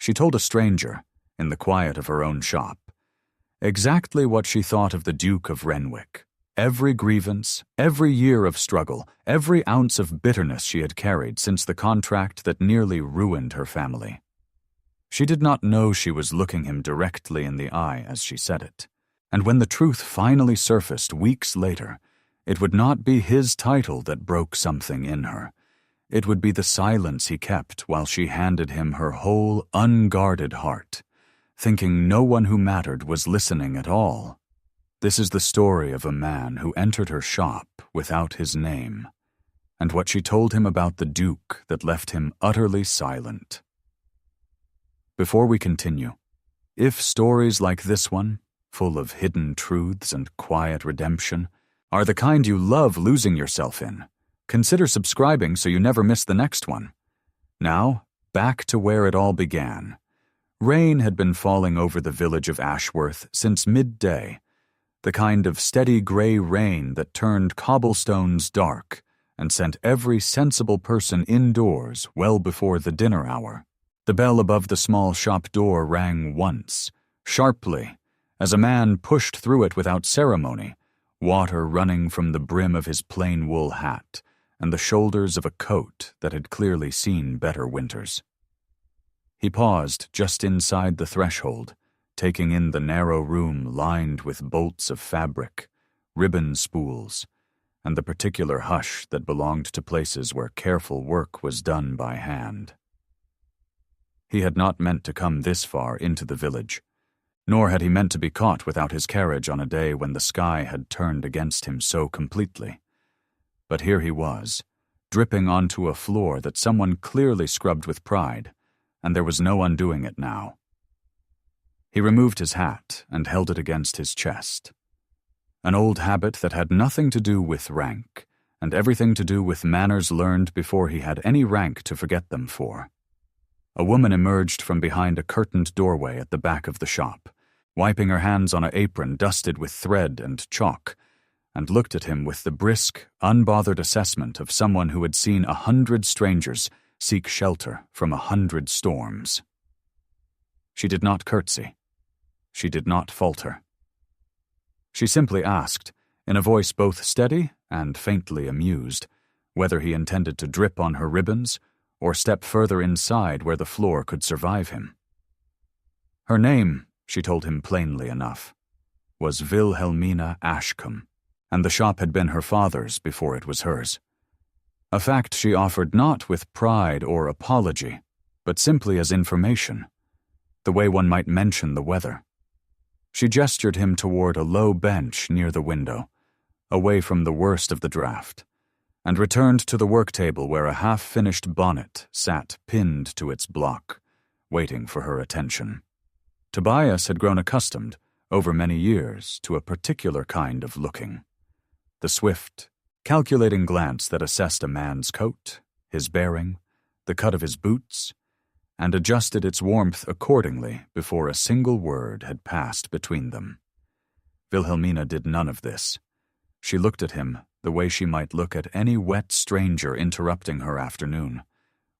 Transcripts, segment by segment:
she told a stranger, in the quiet of her own shop, exactly what she thought of the Duke of Renwick. Every grievance, every year of struggle, every ounce of bitterness she had carried since the contract that nearly ruined her family. She did not know she was looking him directly in the eye as she said it, and when the truth finally surfaced weeks later, it would not be his title that broke something in her. It would be the silence he kept while she handed him her whole unguarded heart, thinking no one who mattered was listening at all. This is the story of a man who entered her shop without his name, and what she told him about the Duke that left him utterly silent. Before we continue, if stories like this one, full of hidden truths and quiet redemption, are the kind you love losing yourself in, consider subscribing so you never miss the next one. Now, back to where it all began. Rain had been falling over the village of Ashworth since midday, the kind of steady gray rain that turned cobblestones dark and sent every sensible person indoors well before the dinner hour. The bell above the small shop door rang once, sharply, as a man pushed through it without ceremony, water running from the brim of his plain wool hat and the shoulders of a coat that had clearly seen better winters. He paused just inside the threshold, taking in the narrow room lined with bolts of fabric, ribbon spools, and the particular hush that belonged to places where careful work was done by hand. He had not meant to come this far into the village, nor had he meant to be caught without his carriage on a day when the sky had turned against him so completely. But here he was, dripping onto a floor that someone clearly scrubbed with pride, and there was no undoing it now. He removed his hat and held it against his chest. An old habit that had nothing to do with rank, and everything to do with manners learned before he had any rank to forget them for. A woman emerged from behind a curtained doorway at the back of the shop, wiping her hands on an apron dusted with thread and chalk, and looked at him with the brisk, unbothered assessment of someone who had seen 100 strangers seek shelter from 100 storms. She did not curtsy. She did not falter. She simply asked, in a voice both steady and faintly amused, whether he intended to drip on her ribbons or step further inside where the floor could survive him. Her name, she told him plainly enough, was Wilhelmina Ashcombe, and the shop had been her father's before it was hers. A fact she offered not with pride or apology, but simply as information, the way one might mention the weather. She gestured him toward a low bench near the window, away from the worst of the draft, and returned to the work table where a half-finished bonnet sat pinned to its block, waiting for her attention. Tobias had grown accustomed, over many years, to a particular kind of looking. The swift, calculating glance that assessed a man's coat, his bearing, the cut of his boots, and adjusted its warmth accordingly before a single word had passed between them. Wilhelmina did none of this. She looked at him the way she might look at any wet stranger interrupting her afternoon,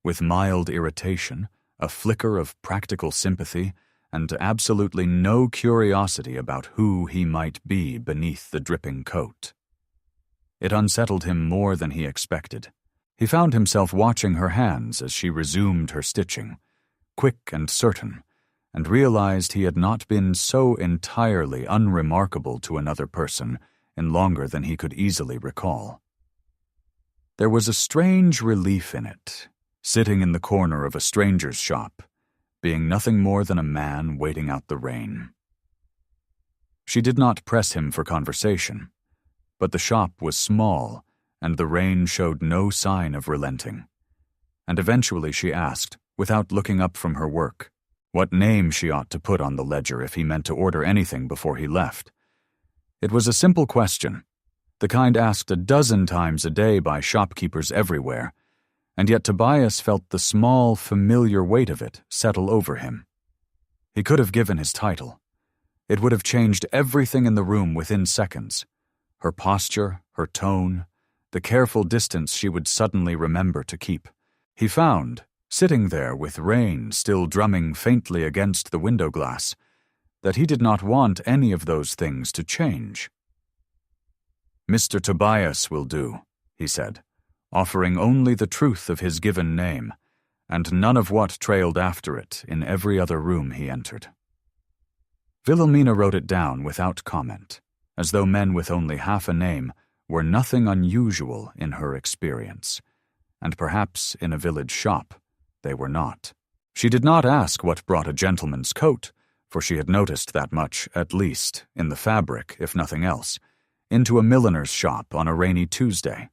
with mild irritation, a flicker of practical sympathy, and absolutely no curiosity about who he might be beneath the dripping coat. It unsettled him more than he expected. He found himself watching her hands as she resumed her stitching, quick and certain, and realized he had not been so entirely unremarkable to another person in longer than he could easily recall. There was a strange relief in it, sitting in the corner of a stranger's shop, being nothing more than a man waiting out the rain. She did not press him for conversation, but the shop was small, and the rain showed no sign of relenting. And eventually she asked, without looking up from her work, what name she ought to put on the ledger if he meant to order anything before he left. It was a simple question, the kind asked a dozen times a day by shopkeepers everywhere, and yet Tobias felt the small, familiar weight of it settle over him. He could have given his title. It would have changed everything in the room within seconds. Her posture, her tone, the careful distance she would suddenly remember to keep. He found, sitting there with rain still drumming faintly against the window glass, that he did not want any of those things to change. "Mr. Tobias will do," he said, offering only the truth of his given name, and none of what trailed after it in every other room he entered. Wilhelmina wrote it down without comment, as though men with only half a name were nothing unusual in her experience, and perhaps in a village shop they were not. She did not ask what brought a gentleman's coat, for she had noticed that much, at least, in the fabric, if nothing else, into a milliner's shop on a rainy Tuesday.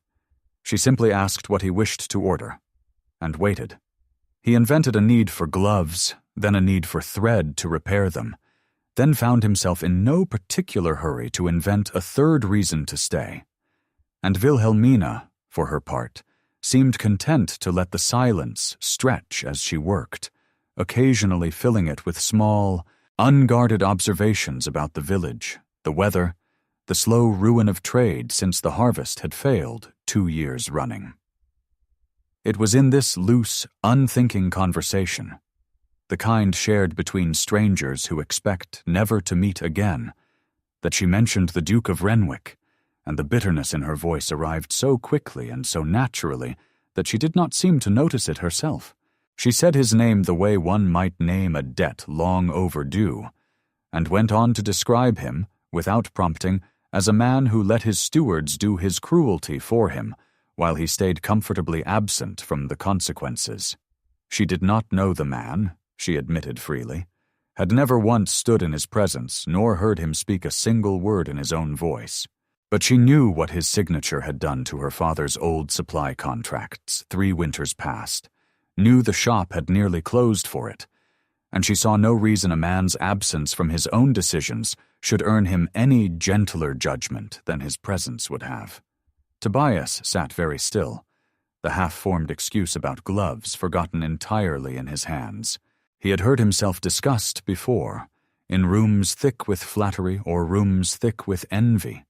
She simply asked what he wished to order, and waited. He invented a need for gloves, then a need for thread to repair them, then found himself in no particular hurry to invent a third reason to stay. And Wilhelmina, for her part, seemed content to let the silence stretch as she worked, occasionally filling it with small, unguarded observations about the village, the weather, the slow ruin of trade since the harvest had failed 2 years running. It was in this loose, unthinking conversation, the kind shared between strangers who expect never to meet again, that she mentioned the Duke of Renwick, and the bitterness in her voice arrived so quickly and so naturally that she did not seem to notice it herself. She said his name the way one might name a debt long overdue, and went on to describe him, without prompting, as a man who let his stewards do his cruelty for him, while he stayed comfortably absent from the consequences. She did not know the man, she admitted freely, had never once stood in his presence nor heard him speak a single word in his own voice. But she knew what his signature had done to her father's old supply contracts 3 winters past, knew the shop had nearly closed for it, and she saw no reason a man's absence from his own decisions should earn him any gentler judgment than his presence would have. Tobias sat very still, the half-formed excuse about gloves forgotten entirely in his hands. He had heard himself discussed before, in rooms thick with flattery or rooms thick with envy,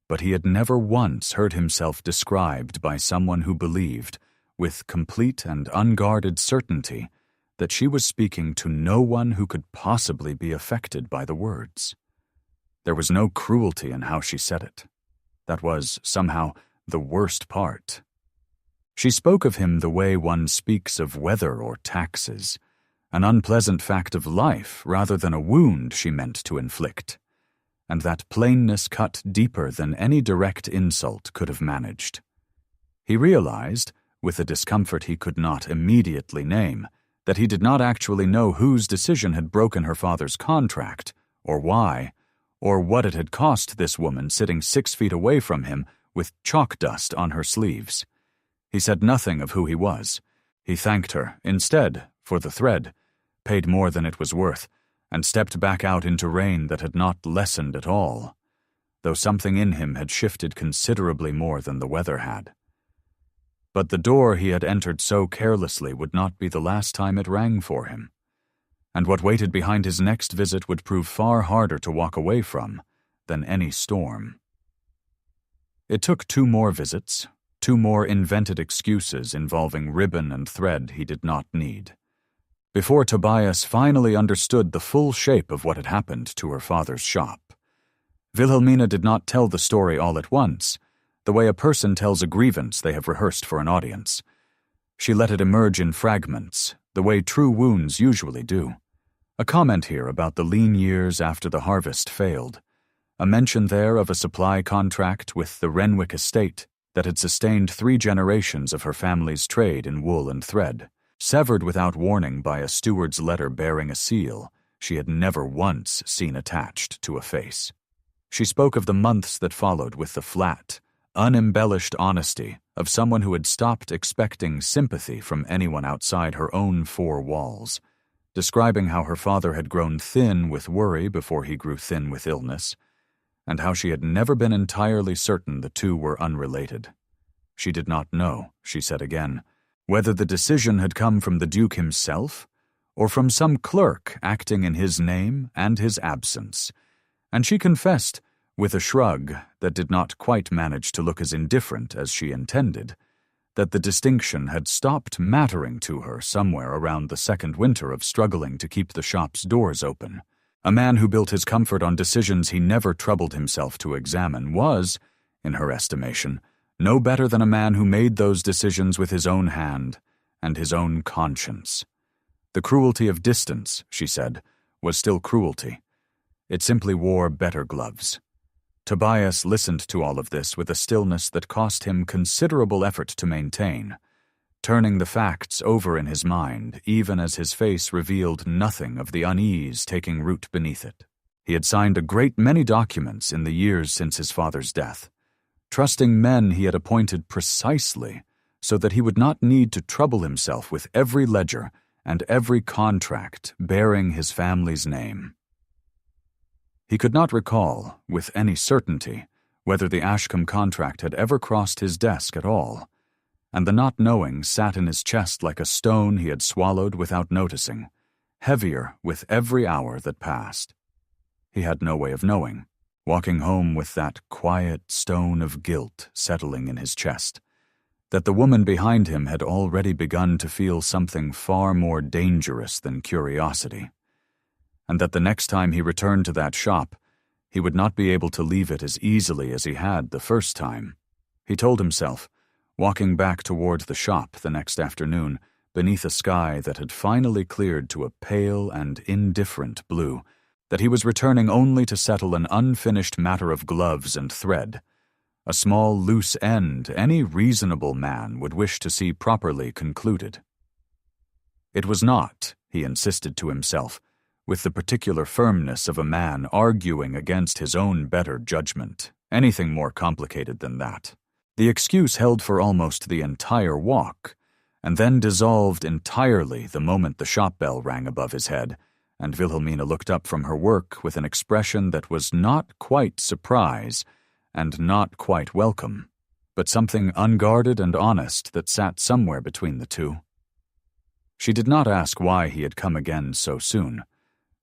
but he had never once heard himself described by someone who believed, with complete and unguarded certainty, that she was speaking to no one who could possibly be affected by the words. There was no cruelty in how she said it. That was, somehow, the worst part. She spoke of him the way one speaks of weather or taxes, an unpleasant fact of life rather than a wound she meant to inflict, and that plainness cut deeper than any direct insult could have managed. He realized, with a discomfort he could not immediately name, that he did not actually know whose decision had broken her father's contract, or why, or what it had cost this woman sitting 6 feet away from him with chalk dust on her sleeves. He said nothing of who he was. He thanked her, instead, for the thread, paid more than it was worth, and stepped back out into rain that had not lessened at all, though something in him had shifted considerably more than the weather had. But the door he had entered so carelessly would not be the last time it rang for him, and what waited behind his next visit would prove far harder to walk away from than any storm. It took 2 more visits, 2 more invented excuses involving ribbon and thread he did not need, before Tobias finally understood the full shape of what had happened to her father's shop. Wilhelmina did not tell the story all at once, the way a person tells a grievance they have rehearsed for an audience. She let it emerge in fragments, the way true wounds usually do. A comment here about the lean years after the harvest failed, a mention there of a supply contract with the Renwick estate that had sustained 3 generations of her family's trade in wool and thread, severed without warning by a steward's letter bearing a seal she had never once seen attached to a face. She spoke of the months that followed with the flat, unembellished honesty of someone who had stopped expecting sympathy from anyone outside her own 4 walls, describing how her father had grown thin with worry before he grew thin with illness, and how she had never been entirely certain the 2 were unrelated. She did not know, she said again, whether the decision had come from the Duke himself or from some clerk acting in his name and his absence, and she confessed, with a shrug that did not quite manage to look as indifferent as she intended, that the distinction had stopped mattering to her somewhere around the second winter of struggling to keep the shop's doors open. A man who built his comfort on decisions he never troubled himself to examine was, in her estimation, no better than a man who made those decisions with his own hand and his own conscience. The cruelty of distance, she said, was still cruelty. It simply wore better gloves. Tobias listened to all of this with a stillness that cost him considerable effort to maintain, turning the facts over in his mind even as his face revealed nothing of the unease taking root beneath it. He had signed a great many documents in the years since his father's death, trusting men he had appointed precisely so that he would not need to trouble himself with every ledger and every contract bearing his family's name. He could not recall, with any certainty, whether the Ashcombe contract had ever crossed his desk at all, and the not knowing sat in his chest like a stone he had swallowed without noticing, heavier with every hour that passed. He had no way of knowing, walking home with that quiet stone of guilt settling in his chest, that the woman behind him had already begun to feel something far more dangerous than curiosity, and that the next time he returned to that shop, he would not be able to leave it as easily as he had the first time. He told himself, walking back toward the shop the next afternoon, beneath a sky that had finally cleared to a pale and indifferent blue, that he was returning only to settle an unfinished matter of gloves and thread, a small loose end any reasonable man would wish to see properly concluded. It was not, he insisted to himself, with the particular firmness of a man arguing against his own better judgment, anything more complicated than that. The excuse held for almost the entire walk, and then dissolved entirely the moment the shop bell rang above his head, and Wilhelmina looked up from her work with an expression that was not quite surprise and not quite welcome, but something unguarded and honest that sat somewhere between the two. She did not ask why he had come again so soon,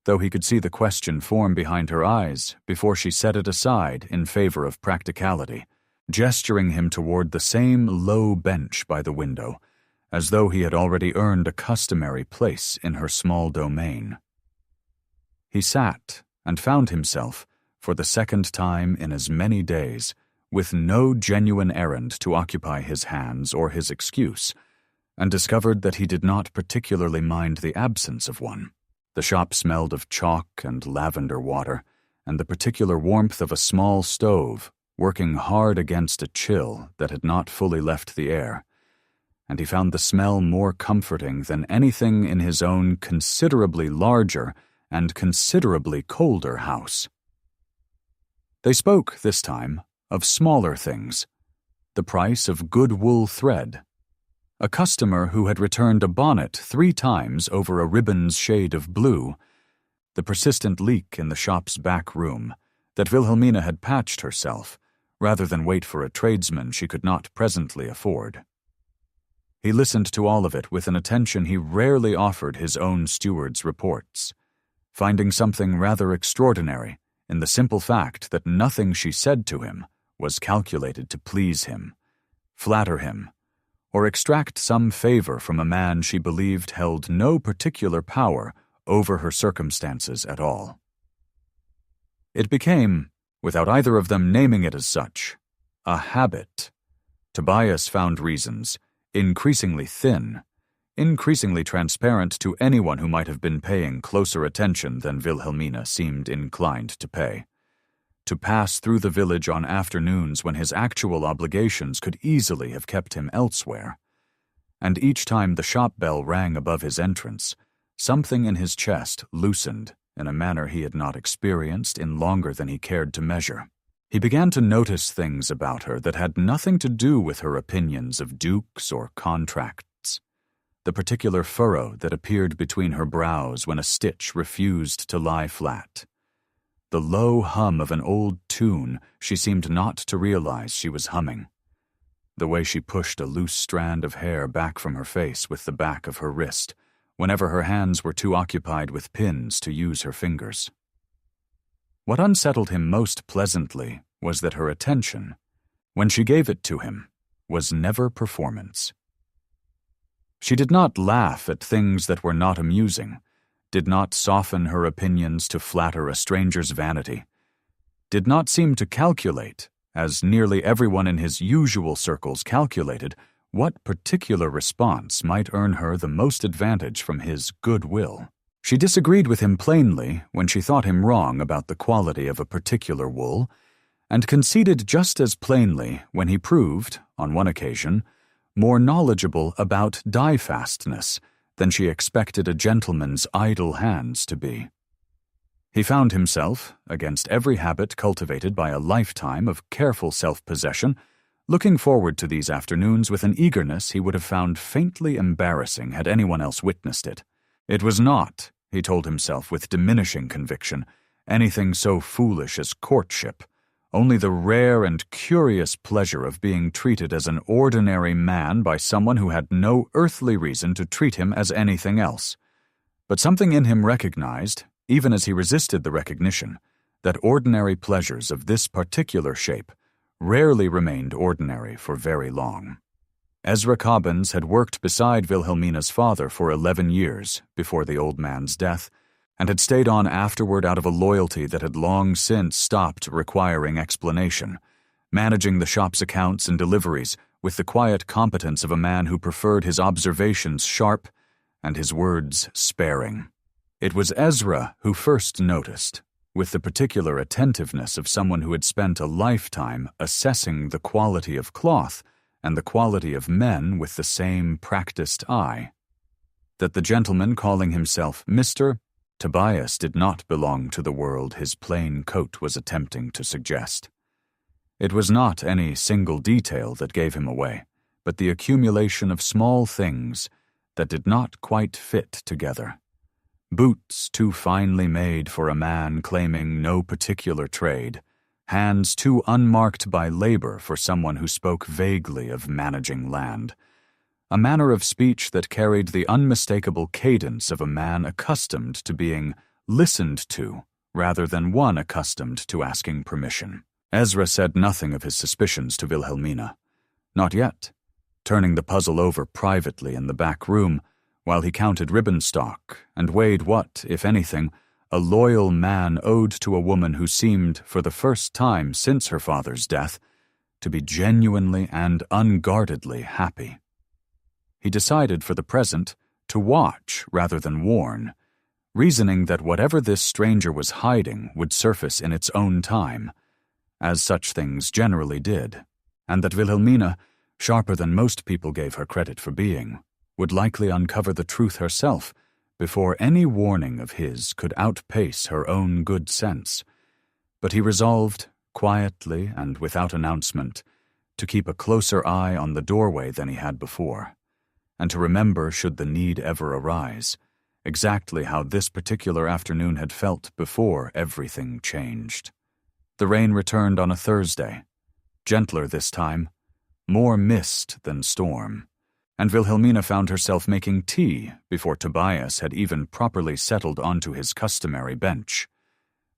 though he could see the question form behind her eyes before she set it aside in favor of practicality, gesturing him toward the same low bench by the window, as though he had already earned a customary place in her small domain. He sat and found himself, for the second time in as many days, with no genuine errand to occupy his hands or his excuse, and discovered that he did not particularly mind the absence of one. The shop smelled of chalk and lavender water, and the particular warmth of a small stove, working hard against a chill that had not fully left the air, and he found the smell more comforting than anything in his own considerably larger and considerably colder house. They spoke, this time, of smaller things, the price of good wool thread, a customer who had returned a bonnet 3 times over a ribbon's shade of blue, the persistent leak in the shop's back room, that Wilhelmina had patched herself, rather than wait for a tradesman she could not presently afford. He listened to all of it with an attention he rarely offered his own steward's reports, finding something rather extraordinary in the simple fact that nothing she said to him was calculated to please him, flatter him, or extract some favor from a man she believed held no particular power over her circumstances at all. It became, without either of them naming it as such, a habit. Tobias found reasons, increasingly thin, increasingly transparent to anyone who might have been paying closer attention than Wilhelmina seemed inclined to pay, to pass through the village on afternoons when his actual obligations could easily have kept him elsewhere. And each time the shop bell rang above his entrance, something in his chest loosened in a manner he had not experienced in longer than he cared to measure. He began to notice things about her that had nothing to do with her opinions of dukes or contracts. The particular furrow that appeared between her brows when a stitch refused to lie flat. The low hum of an old tune she seemed not to realize she was humming. The way she pushed a loose strand of hair back from her face with the back of her wrist, whenever her hands were too occupied with pins to use her fingers. What unsettled him most pleasantly was that her attention, when she gave it to him, was never performance. She did not laugh at things that were not amusing, did not soften her opinions to flatter a stranger's vanity, did not seem to calculate, as nearly everyone in his usual circles calculated, what particular response might earn her the most advantage from his goodwill. She disagreed with him plainly when she thought him wrong about the quality of a particular wool, and conceded just as plainly when he proved, on one occasion, more knowledgeable about die-fastness than she expected a gentleman's idle hands to be. He found himself, against every habit cultivated by a lifetime of careful self-possession, looking forward to these afternoons with an eagerness he would have found faintly embarrassing had anyone else witnessed it. It was not, he told himself with diminishing conviction, anything so foolish as courtship, only the rare and curious pleasure of being treated as an ordinary man by someone who had no earthly reason to treat him as anything else. But something in him recognized, even as he resisted the recognition, that ordinary pleasures of this particular shape rarely remained ordinary for very long. Ezra Cobbins had worked beside Wilhelmina's father for 11 years before the old man's death, and had stayed on afterward out of a loyalty that had long since stopped requiring explanation, managing the shop's accounts and deliveries with the quiet competence of a man who preferred his observations sharp and his words sparing. It was Ezra who first noticed, with the particular attentiveness of someone who had spent a lifetime assessing the quality of cloth and the quality of men with the same practiced eye, that the gentleman calling himself Mr. Tobias did not belong to the world his plain coat was attempting to suggest. It was not any single detail that gave him away, but the accumulation of small things that did not quite fit together. Boots too finely made for a man claiming no particular trade, hands too unmarked by labor for someone who spoke vaguely of managing land, a manner of speech that carried the unmistakable cadence of a man accustomed to being listened to rather than one accustomed to asking permission. Ezra said nothing of his suspicions to Wilhelmina. Not yet, turning the puzzle over privately in the back room while he counted ribbon stock and weighed what, if anything, a loyal man owed to a woman who seemed, for the first time since her father's death, to be genuinely and unguardedly happy. He decided for the present to watch rather than warn, reasoning that whatever this stranger was hiding would surface in its own time, as such things generally did, and that Wilhelmina, sharper than most people gave her credit for being, would likely uncover the truth herself before any warning of his could outpace her own good sense. But he resolved, quietly and without announcement, to keep a closer eye on the doorway than he had before, and to remember, should the need ever arise, exactly how this particular afternoon had felt before everything changed. The rain returned on a Thursday, gentler this time, more mist than storm, and Wilhelmina found herself making tea before Tobias had even properly settled onto his customary bench,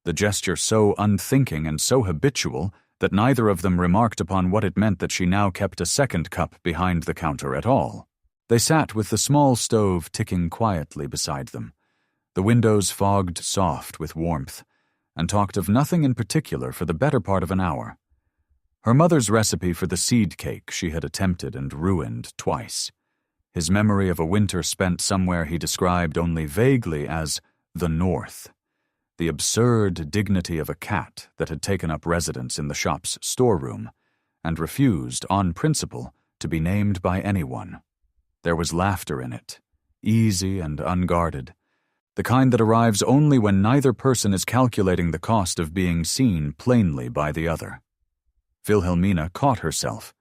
the gesture so unthinking and so habitual that neither of them remarked upon what it meant that she now kept a second cup behind the counter at all. They sat with the small stove ticking quietly beside them, the windows fogged soft with warmth, and talked of nothing in particular for the better part of an hour. Her mother's recipe for the seed cake she had attempted and ruined twice. His memory of a winter spent somewhere he described only vaguely as the North. The absurd dignity of a cat that had taken up residence in the shop's storeroom and refused, on principle, to be named by anyone. There was laughter in it, easy and unguarded, the kind that arrives only when neither person is calculating the cost of being seen plainly by the other. Wilhelmina caught herself,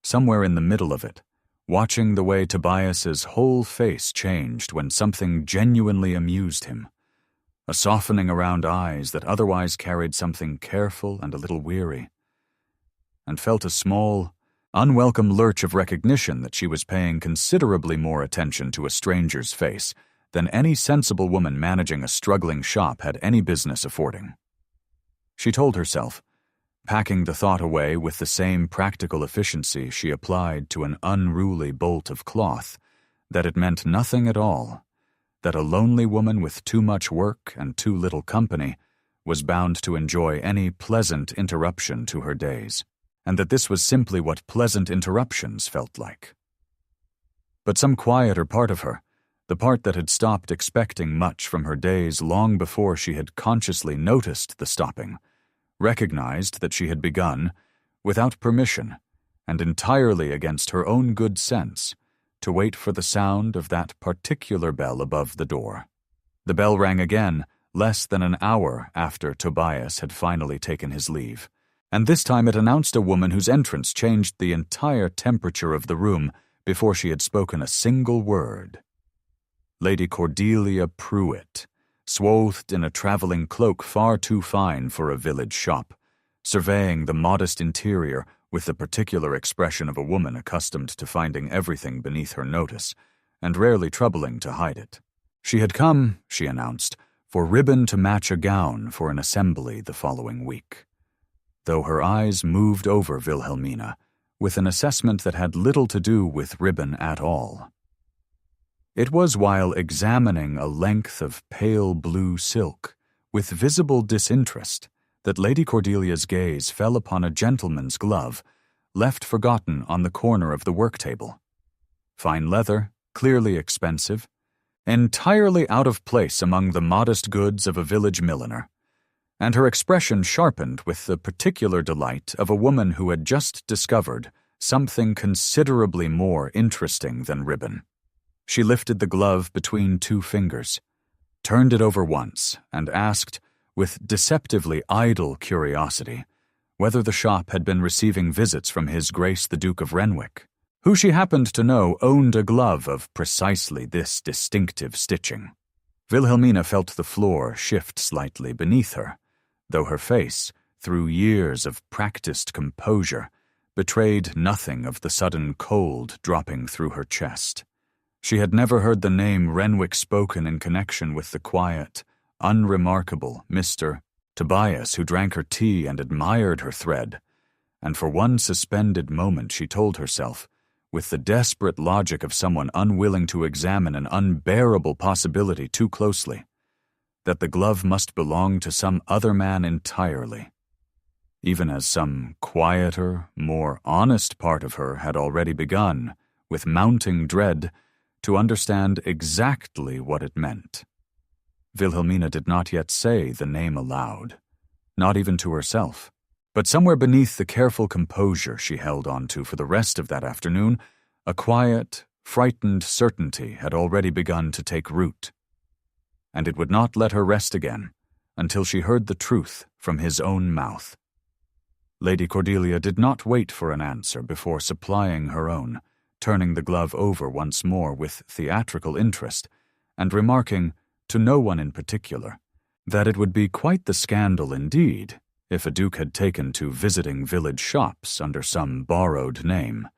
somewhere in the middle of it, watching the way Tobias's whole face changed when something genuinely amused him, a softening around eyes that otherwise carried something careful and a little weary, and felt a small, unwelcome lurch of recognition that she was paying considerably more attention to a stranger's face than any sensible woman managing a struggling shop had any business affording. She told herself, packing the thought away with the same practical efficiency she applied to an unruly bolt of cloth, that it meant nothing at all, that a lonely woman with too much work and too little company was bound to enjoy any pleasant interruption to her days, and that this was simply what pleasant interruptions felt like. But some quieter part of her, the part that had stopped expecting much from her days long before she had consciously noticed the stopping, recognized that she had begun, without permission, and entirely against her own good sense, to wait for the sound of that particular bell above the door. The bell rang again less than an hour after Tobias had finally taken his leave, and this time it announced a woman whose entrance changed the entire temperature of the room before she had spoken a single word. Lady Cordelia Pruitt, swathed in a traveling cloak far too fine for a village shop, surveying the modest interior with the particular expression of a woman accustomed to finding everything beneath her notice, and rarely troubling to hide it. She had come, she announced, for ribbon to match a gown for an assembly the following week, though her eyes moved over Wilhelmina with an assessment that had little to do with ribbon at all. It was while examining a length of pale blue silk with visible disinterest that Lady Cordelia's gaze fell upon a gentleman's glove left forgotten on the corner of the work table. Fine leather, clearly expensive, entirely out of place among the modest goods of a village milliner, and her expression sharpened with the particular delight of a woman who had just discovered something considerably more interesting than ribbon. She lifted the glove between two fingers, turned it over once, and asked, with deceptively idle curiosity, whether the shop had been receiving visits from His Grace the Duke of Renwick, who she happened to know owned a glove of precisely this distinctive stitching. Wilhelmina felt the floor shift slightly beneath her, though her face, through years of practiced composure, betrayed nothing of the sudden cold dropping through her chest. She had never heard the name Renwick spoken in connection with the quiet, unremarkable Mr. Tobias who drank her tea and admired her thread, and for one suspended moment she told herself, with the desperate logic of someone unwilling to examine an unbearable possibility too closely, that the glove must belong to some other man entirely, even as some quieter, more honest part of her had already begun, with mounting dread, to understand exactly what it meant. Wilhelmina did not yet say the name aloud, not even to herself, but somewhere beneath the careful composure she held on to for the rest of that afternoon, a quiet, frightened certainty had already begun to take root, and it would not let her rest again until she heard the truth from his own mouth. Lady Cordelia did not wait for an answer before supplying her own, turning the glove over once more with theatrical interest, and remarking, to no one in particular, that it would be quite the scandal indeed if a duke had taken to visiting village shops under some borrowed name,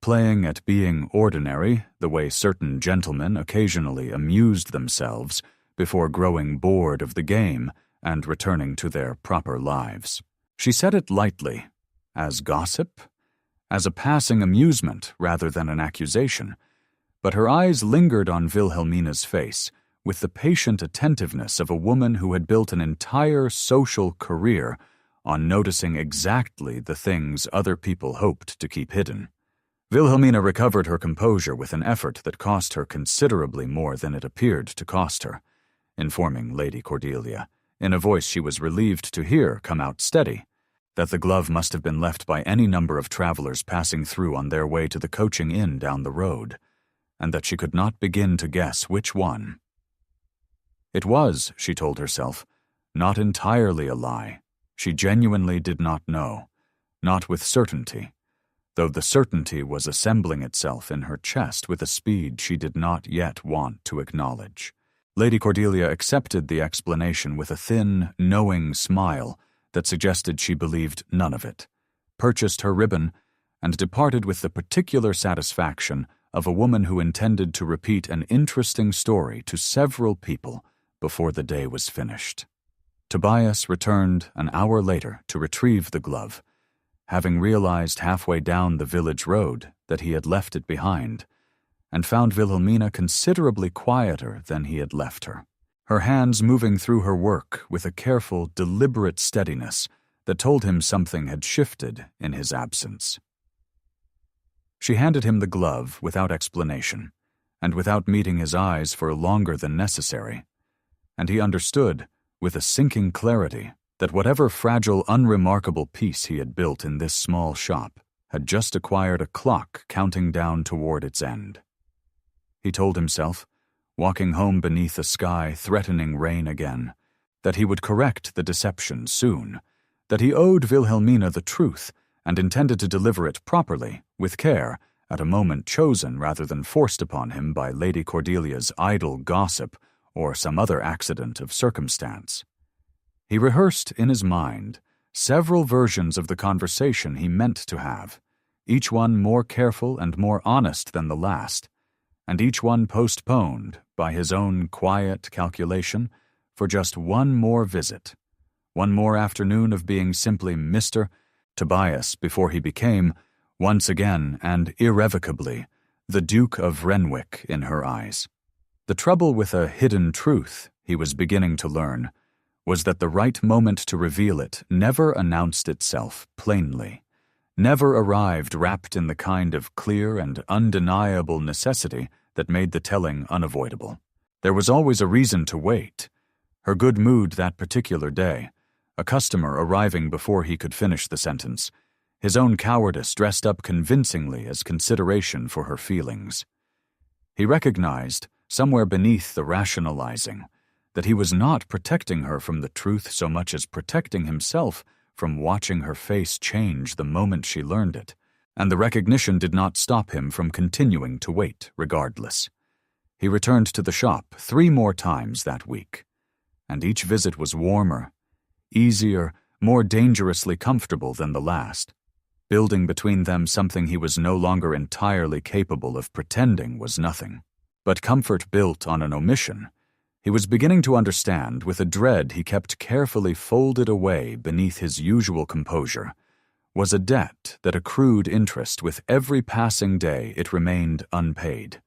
playing at being ordinary the way certain gentlemen occasionally amused themselves before growing bored of the game and returning to their proper lives. She said it lightly, as gossip, as a passing amusement rather than an accusation, but her eyes lingered on Wilhelmina's face with the patient attentiveness of a woman who had built an entire social career on noticing exactly the things other people hoped to keep hidden. Wilhelmina recovered her composure with an effort that cost her considerably more than it appeared to cost her, informing Lady Cordelia, in a voice she was relieved to hear come out steady, that the glove must have been left by any number of travelers passing through on their way to the coaching inn down the road, and that she could not begin to guess which one. It was, she told herself, not entirely a lie. She genuinely did not know, not with certainty, though the certainty was assembling itself in her chest with a speed she did not yet want to acknowledge. Lady Cordelia accepted the explanation with a thin, knowing smile that suggested she believed none of it, purchased her ribbon, and departed with the particular satisfaction of a woman who intended to repeat an interesting story to several people before the day was finished. Tobias returned an hour later to retrieve the glove, having realized halfway down the village road that he had left it behind, and found Wilhelmina considerably quieter than he had left her, her hands moving through her work with a careful, deliberate steadiness that told him something had shifted in his absence. She handed him the glove without explanation, and without meeting his eyes for longer than necessary, and he understood, with a sinking clarity, that whatever fragile, unremarkable piece he had built in this small shop had just acquired a clock counting down toward its end. He told himself, walking home beneath a sky threatening rain again, that he would correct the deception soon, that he owed Wilhelmina the truth and intended to deliver it properly, with care, at a moment chosen rather than forced upon him by Lady Cordelia's idle gossip or some other accident of circumstance. He rehearsed in his mind several versions of the conversation he meant to have, each one more careful and more honest than the last, and each one postponed by his own quiet calculation for just one more visit, one more afternoon of being simply Mr. Tobias before he became, once again and irrevocably, the Duke of Renwick in her eyes. The trouble with a hidden truth, he was beginning to learn, was that the right moment to reveal it never announced itself plainly, never arrived wrapped in the kind of clear and undeniable necessity that made the telling unavoidable. There was always a reason to wait. Her good mood that particular day, a customer arriving before he could finish the sentence, his own cowardice dressed up convincingly as consideration for her feelings. He recognized, somewhere beneath the rationalizing, that he was not protecting her from the truth so much as protecting himself from watching her face change the moment she learned it, and the recognition did not stop him from continuing to wait regardless. He returned to the shop 3 more times that week, and each visit was warmer, easier, more dangerously comfortable than the last, building between them something he was no longer entirely capable of pretending was nothing. But comfort built on an omission, he was beginning to understand with a dread he kept carefully folded away beneath his usual composure, was a debt that accrued interest with every passing day it remained unpaid,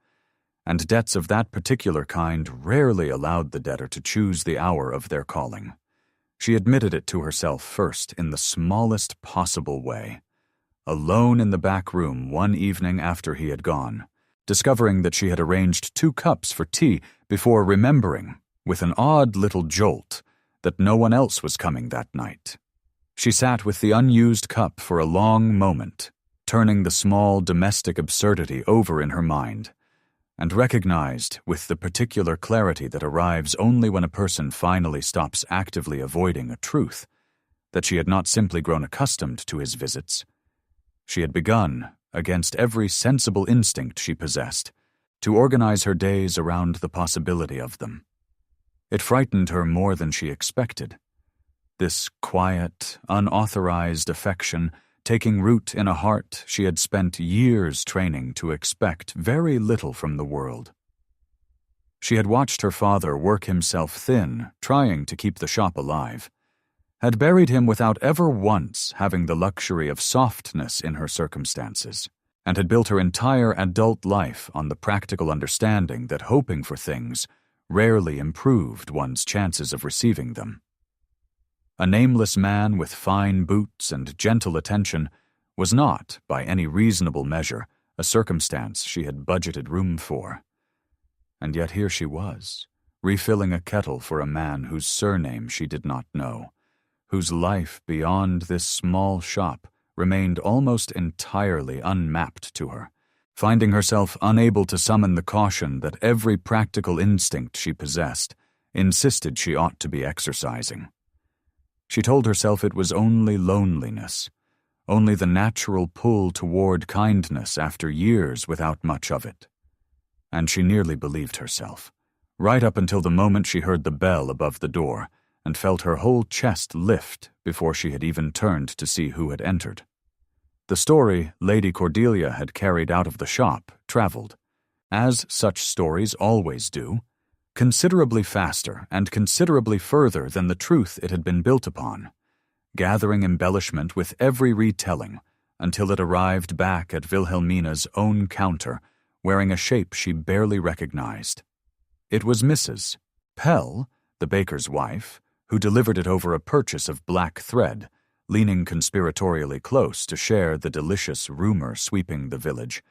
and debts of that particular kind rarely allowed the debtor to choose the hour of their calling. She admitted it to herself first in the smallest possible way, alone in the back room one evening after he had gone, discovering that she had arranged 2 cups for tea before remembering, with an odd little jolt, that no one else was coming that night. She sat with the unused cup for a long moment, turning the small domestic absurdity over in her mind, and recognized, with the particular clarity that arrives only when a person finally stops actively avoiding a truth, that she had not simply grown accustomed to his visits. She had begun, against every sensible instinct she possessed, to organize her days around the possibility of them. It frightened her more than she expected. This quiet, unauthorized affection taking root in a heart she had spent years training to expect very little from the world. She had watched her father work himself thin, trying to keep the shop alive, had buried him without ever once having the luxury of softness in her circumstances, and had built her entire adult life on the practical understanding that hoping for things rarely improved one's chances of receiving them. A nameless man with fine boots and gentle attention was not, by any reasonable measure, a circumstance she had budgeted room for. And yet here she was, refilling a kettle for a man whose surname she did not know, whose life beyond this small shop remained almost entirely unmapped to her, finding herself unable to summon the caution that every practical instinct she possessed insisted she ought to be exercising. She told herself it was only loneliness, only the natural pull toward kindness after years without much of it. And she nearly believed herself, right up until the moment she heard the bell above the door and felt her whole chest lift before she had even turned to see who had entered. The story Lady Cordelia had carried out of the shop traveled, as such stories always do, considerably faster and considerably further than the truth it had been built upon, gathering embellishment with every retelling until it arrived back at Wilhelmina's own counter, wearing a shape she barely recognized. It was Mrs. Pell, the baker's wife, who delivered it over a purchase of black thread, leaning conspiratorially close to share the delicious rumor sweeping the village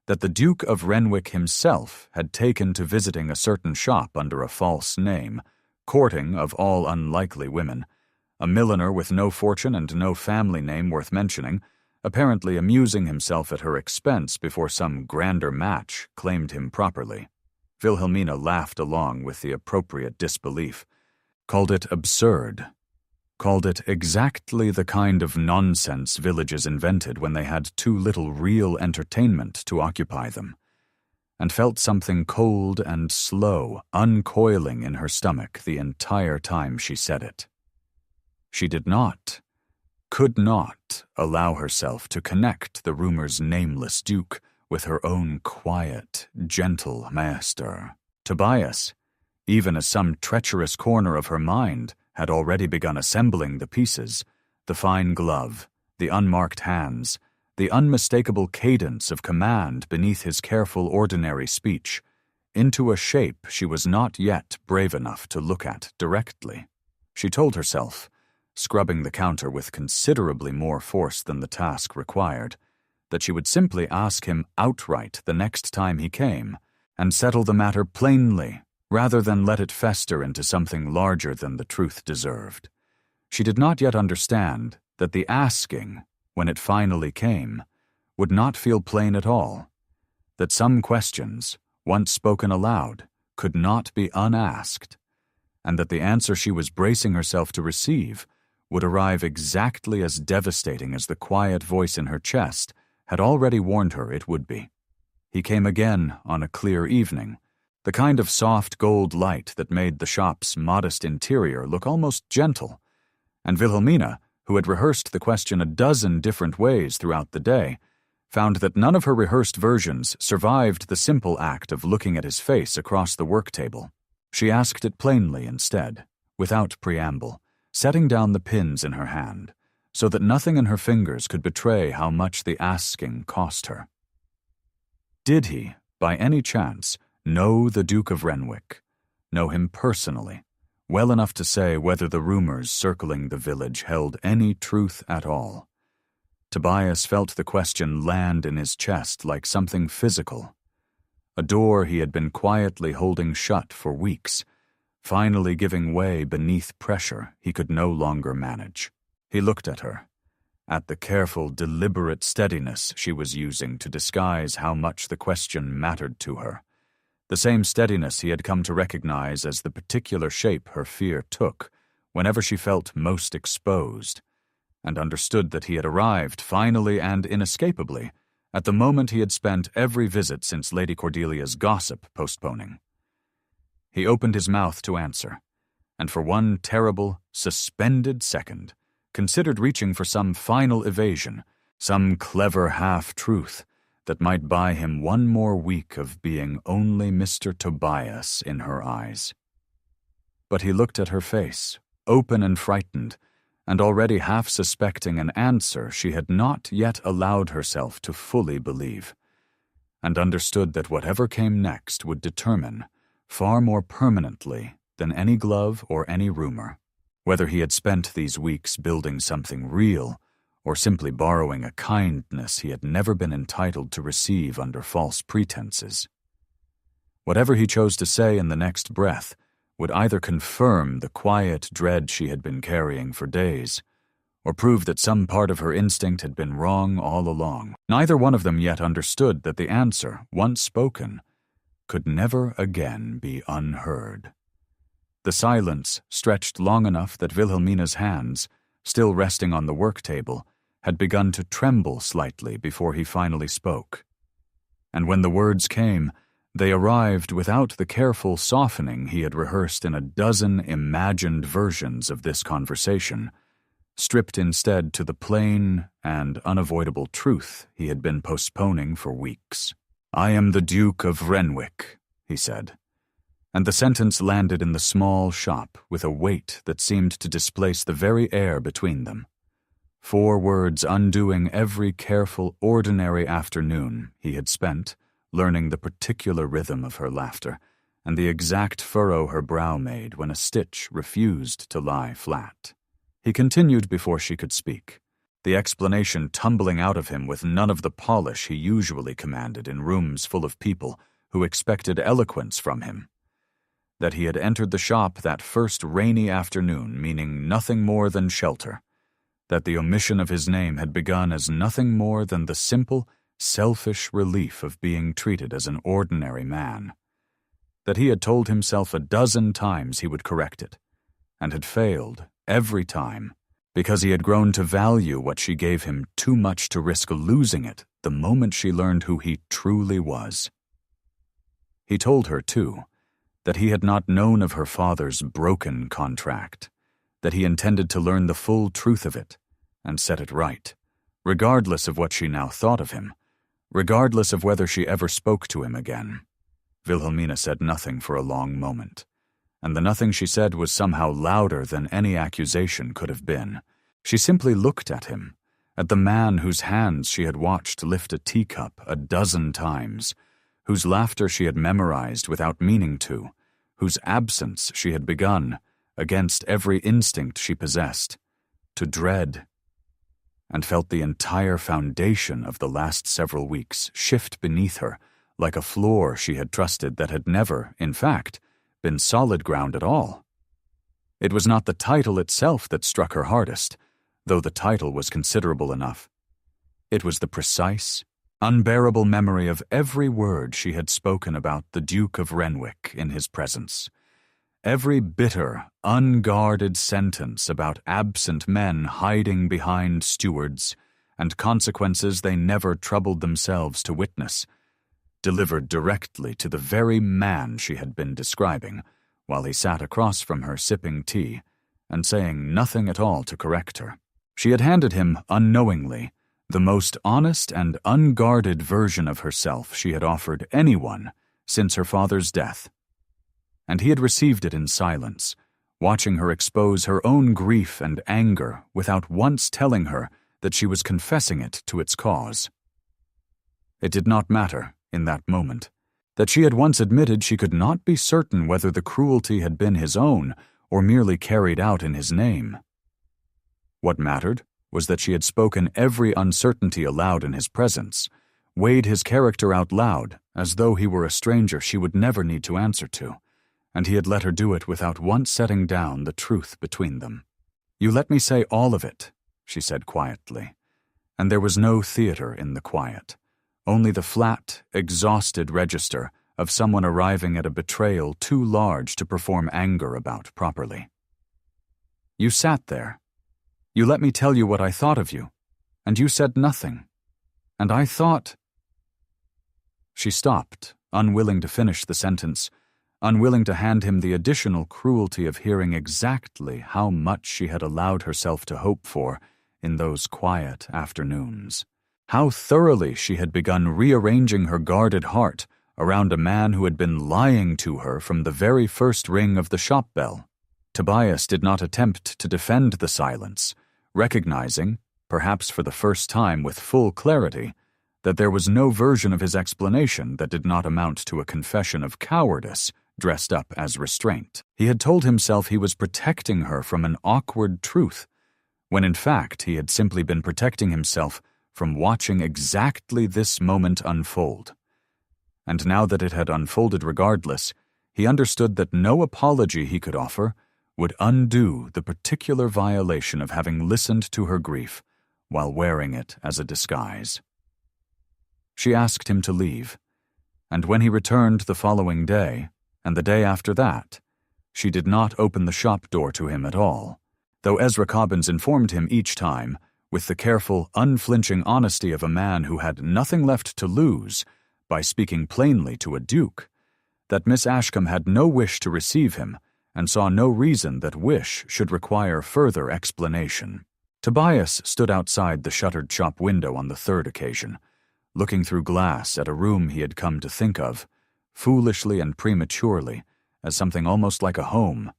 that the Duke of Renwick himself had taken to visiting a certain shop under a false name, courting of all unlikely women, a milliner with no fortune and no family name worth mentioning, apparently amusing himself at her expense before some grander match claimed him properly. Wilhelmina laughed along with the appropriate disbelief, called it absurd, called it exactly the kind of nonsense villages invented when they had too little real entertainment to occupy them, and felt something cold and slow uncoiling in her stomach the entire time she said it. She did not, could not allow herself to connect the rumor's nameless duke with her own quiet, gentle master, Tobias, even as some treacherous corner of her mind had already begun assembling the pieces, the fine glove, the unmarked hands, the unmistakable cadence of command beneath his careful ordinary speech, into a shape she was not yet brave enough to look at directly. She told herself, scrubbing the counter with considerably more force than the task required, that she would simply ask him outright the next time he came, and settle the matter plainly, rather than let it fester into something larger than the truth deserved. She did not yet understand that the asking, when it finally came, would not feel plain at all, that some questions, once spoken aloud, could not be unasked, and that the answer she was bracing herself to receive would arrive exactly as devastating as the quiet voice in her chest had already warned her it would be. He came again on a clear evening, the kind of soft gold light that made the shop's modest interior look almost gentle, and Wilhelmina, who had rehearsed the question a dozen different ways throughout the day, found that none of her rehearsed versions survived the simple act of looking at his face across the work table. She asked it plainly instead, without preamble, setting down the pins in her hand, so that nothing in her fingers could betray how much the asking cost her. Did he, by any chance, know the Duke of Renwick, know him personally, well enough to say whether the rumors circling the village held any truth at all? Tobias felt the question land in his chest like something physical. A door he had been quietly holding shut for weeks, finally giving way beneath pressure he could no longer manage. He looked at her, at the careful, deliberate steadiness she was using to disguise how much the question mattered to her, the same steadiness he had come to recognize as the particular shape her fear took whenever she felt most exposed, and understood that he had arrived finally and inescapably at the moment he had spent every visit since Lady Cordelia's gossip postponing. He opened his mouth to answer, and for one terrible, suspended second, considered reaching for some final evasion, some clever half-truth that might buy him one more week of being only Mr. Tobias in her eyes. But he looked at her face, open and frightened, and already half suspecting an answer she had not yet allowed herself to fully believe, and understood that whatever came next would determine, far more permanently than any glove or any rumor, whether he had spent these weeks building something real or simply borrowing a kindness he had never been entitled to receive under false pretenses. Whatever he chose to say in the next breath would either confirm the quiet dread she had been carrying for days, or prove that some part of her instinct had been wrong all along. Neither one of them yet understood that the answer, once spoken, could never again be unheard. The silence stretched long enough that Wilhelmina's hands, still resting on the work table, had begun to tremble slightly before he finally spoke. And when the words came, they arrived without the careful softening he had rehearsed in a dozen imagined versions of this conversation, stripped instead to the plain and unavoidable truth he had been postponing for weeks. "I am the Duke of Renwick," he said, And the sentence landed in the small shop with a weight that seemed to displace the very air between them. 4 words undoing every careful, ordinary afternoon he had spent learning the particular rhythm of her laughter and the exact furrow her brow made when a stitch refused to lie flat. He continued before she could speak, the explanation tumbling out of him with none of the polish he usually commanded in rooms full of people who expected eloquence from him. That he had entered the shop that first rainy afternoon meaning nothing more than shelter, that the omission of his name had begun as nothing more than the simple, selfish relief of being treated as an ordinary man, that he had told himself a dozen times he would correct it, and had failed every time because he had grown to value what she gave him too much to risk losing it the moment she learned who he truly was. He told her, too, that he had not known of her father's broken contract, that he intended to learn the full truth of it and set it right, regardless of what she now thought of him, regardless of whether she ever spoke to him again. Wilhelmina said nothing for a long moment, and the nothing she said was somehow louder than any accusation could have been. She simply looked at him, at the man whose hands she had watched lift a teacup a dozen times, whose laughter she had memorized without meaning to, whose absence she had begun, against every instinct she possessed, to dread, and felt the entire foundation of the last several weeks shift beneath her like a floor she had trusted that had never, in fact, been solid ground at all. It was not the title itself that struck her hardest, though the title was considerable enough. It was the precise, unbearable memory of every word she had spoken about the Duke of Renwick in his presence, every bitter, unguarded sentence about absent men hiding behind stewards and consequences they never troubled themselves to witness, delivered directly to the very man she had been describing, while he sat across from her sipping tea and saying nothing at all to correct her. She had handed him, unknowingly, the most honest and unguarded version of herself she had offered anyone since her father's death, and he had received it in silence, watching her expose her own grief and anger without once telling her that she was confessing it to its cause. It did not matter, in that moment, that she had once admitted she could not be certain whether the cruelty had been his own or merely carried out in his name. What mattered was that she had spoken every uncertainty aloud in his presence, weighed his character out loud as though he were a stranger she would never need to answer to, and he had let her do it without once setting down the truth between them. "You let me say all of it," she said quietly, and there was no theater in the quiet, only the flat, exhausted register of someone arriving at a betrayal too large to perform anger about properly. "You sat there. You let me tell you what I thought of you, and you said nothing. And I thought—" She stopped, unwilling to finish the sentence, unwilling to hand him the additional cruelty of hearing exactly how much she had allowed herself to hope for in those quiet afternoons. How thoroughly she had begun rearranging her guarded heart around a man who had been lying to her from the very first ring of the shop bell. Tobias did not attempt to defend the silence, recognizing, perhaps for the first time with full clarity, that there was no version of his explanation that did not amount to a confession of cowardice dressed up as restraint. He had told himself he was protecting her from an awkward truth, when in fact he had simply been protecting himself from watching exactly this moment unfold. And now that it had unfolded regardless, he understood that no apology he could offer would undo the particular violation of having listened to her grief while wearing it as a disguise. She asked him to leave, and when he returned the following day, and the day after that, she did not open the shop door to him at all, though Ezra Cobbins informed him each time, with the careful, unflinching honesty of a man who had nothing left to lose by speaking plainly to a duke, that Miss Ashcombe had no wish to receive him and saw no reason that wish should require further explanation. Tobias stood outside the shuttered shop window on the third occasion, looking through glass at a room he had come to think of, foolishly and prematurely, as something almost like a home,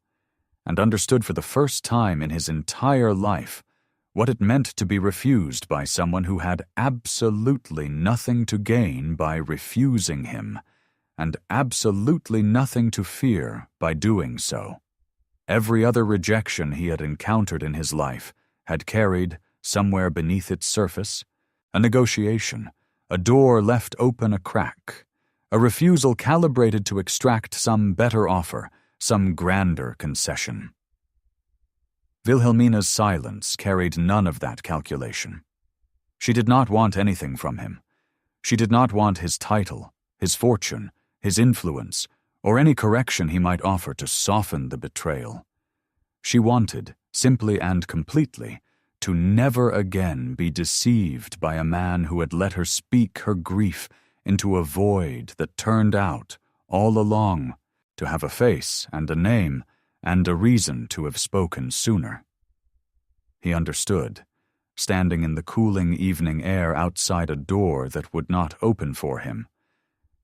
and understood for the first time in his entire life what it meant to be refused by someone who had absolutely nothing to gain by refusing him, and absolutely nothing to fear by doing so. Every other rejection he had encountered in his life had carried, somewhere beneath its surface, a negotiation, a door left open a crack, a refusal calibrated to extract some better offer, some grander concession. Wilhelmina's silence carried none of that calculation. She did not want anything from him. She did not want his title, his fortune, his influence, or any correction he might offer to soften the betrayal. She wanted, simply and completely, to never again be deceived by a man who had let her speak her grief into a void that turned out, all along, to have a face and a name and a reason to have spoken sooner. He understood, standing in the cooling evening air outside a door that would not open for him,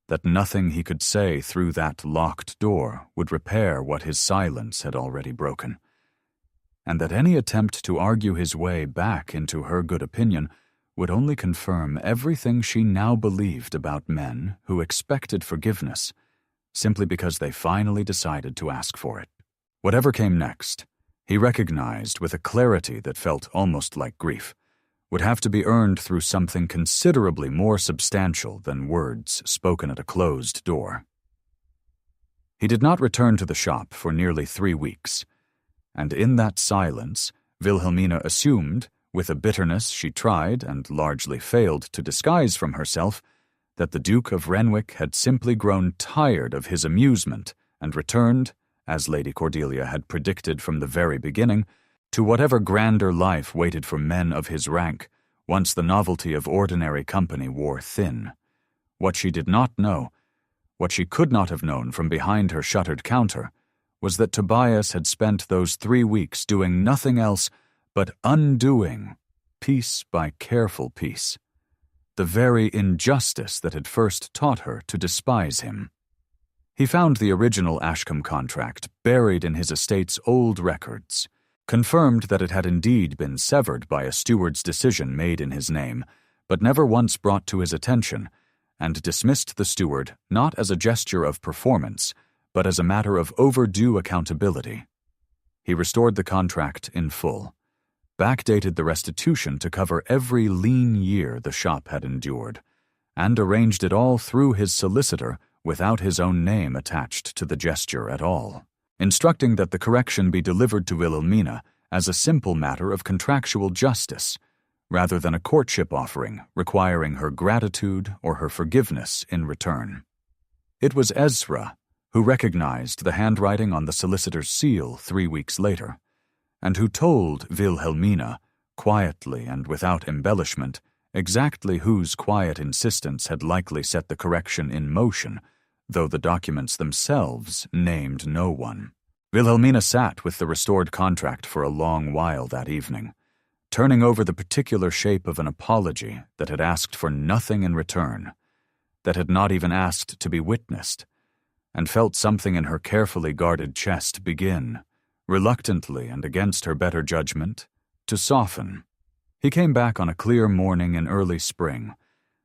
that nothing he could say through that locked door would repair what his silence had already broken, and that any attempt to argue his way back into her good opinion would only confirm everything she now believed about men who expected forgiveness simply because they finally decided to ask for it. Whatever came next, he recognized with a clarity that felt almost like grief, would have to be earned through something considerably more substantial than words spoken at a closed door. He did not return to the shop for nearly 3 weeks, and in that silence, Wilhelmina assumed, with a bitterness she tried and largely failed to disguise from herself, that the Duke of Renwick had simply grown tired of his amusement and returned, as Lady Cordelia had predicted from the very beginning, to whatever grander life waited for men of his rank once the novelty of ordinary company wore thin. What she did not know, what she could not have known from behind her shuttered counter, was that Tobias had spent those 3 weeks doing nothing else but undoing, piece by careful piece, the very injustice that had first taught her to despise him. He found the original Ashcombe contract buried in his estate's old records, confirmed that it had indeed been severed by a steward's decision made in his name, but never once brought to his attention, and dismissed the steward not as a gesture of performance, but as a matter of overdue accountability. He restored the contract in full, backdated the restitution to cover every lean year the shop had endured, and arranged it all through his solicitor without his own name attached to the gesture at all, instructing that the correction be delivered to Wilhelmina as a simple matter of contractual justice, rather than a courtship offering requiring her gratitude or her forgiveness in return. It was Ezra who recognized the handwriting on the solicitor's seal 3 weeks later, and who told Wilhelmina, quietly and without embellishment, exactly whose quiet insistence had likely set the correction in motion, though the documents themselves named no one. Wilhelmina sat with the restored contract for a long while that evening, turning over the particular shape of an apology that had asked for nothing in return, that had not even asked to be witnessed, and felt something in her carefully guarded chest begin, reluctantly and against her better judgment, to soften. He came back on a clear morning in early spring,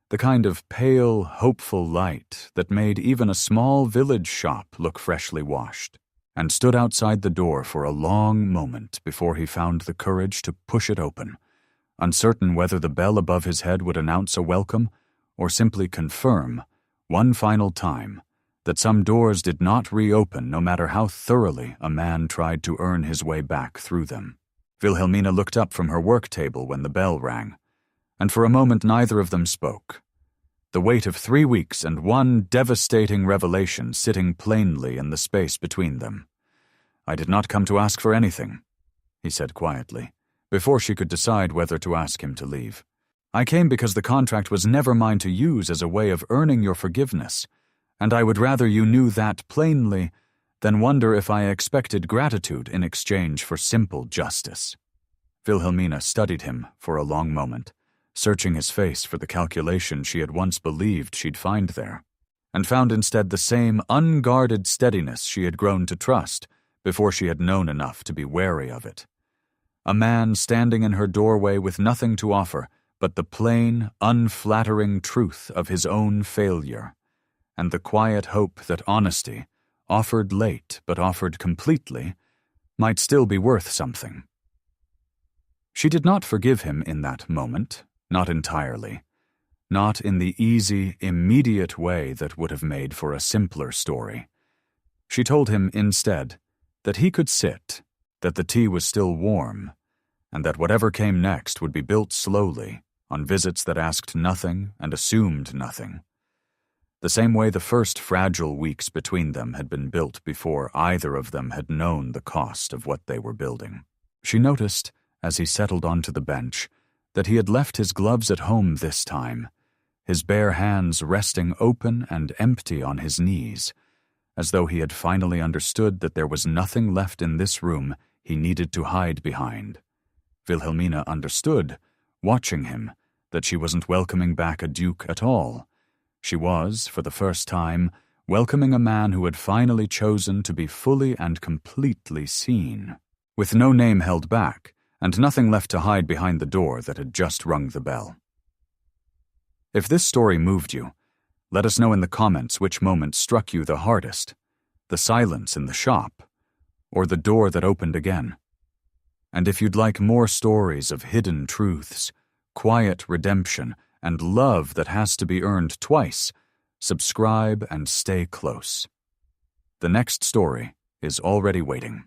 the kind of pale, hopeful light that made even a small village shop look freshly washed, and stood outside the door for a long moment before he found the courage to push it open, uncertain whether the bell above his head would announce a welcome or simply confirm, one final time, that some doors did not reopen no matter how thoroughly a man tried to earn his way back through them. Wilhelmina looked up from her work table when the bell rang, and for a moment neither of them spoke, the weight of 3 weeks and one devastating revelation sitting plainly in the space between them. "I did not come to ask for anything," he said quietly, before she could decide whether to ask him to leave. "I came because the contract was never mine to use as a way of earning your forgiveness, and I would rather you knew that plainly than wonder if I expected gratitude in exchange for simple justice." Wilhelmina studied him for a long moment, searching his face for the calculation she had once believed she'd find there. and found instead the same unguarded steadiness she had grown to trust before she had known enough to be wary of it. A man standing in her doorway with nothing to offer but the plain, unflattering truth of his own failure, and the quiet hope that honesty, offered late but offered completely, might still be worth something. She did not forgive him in that moment, not entirely, not in the easy, immediate way that would have made for a simpler story. She told him instead that he could sit, that the tea was still warm, and that whatever came next would be built slowly, on visits that asked nothing and assumed nothing. The same way the first fragile weeks between them had been built before either of them had known the cost of what they were building. She noticed, as he settled onto the bench, that he had left his gloves at home this time, his bare hands resting open and empty on his knees, as though he had finally understood that there was nothing left in this room he needed to hide behind. Wilhelmina understood, watching him, that she wasn't welcoming back a duke at all. She was, for the first time, welcoming a man who had finally chosen to be fully and completely seen, with no name held back, and nothing left to hide behind the door that had just rung the bell. If this story moved you, let us know in the comments which moment struck you the hardest, the silence in the shop, or the door that opened again. And if you'd like more stories of hidden truths, quiet redemption, and love that has to be earned twice, subscribe and stay close. The next story is already waiting.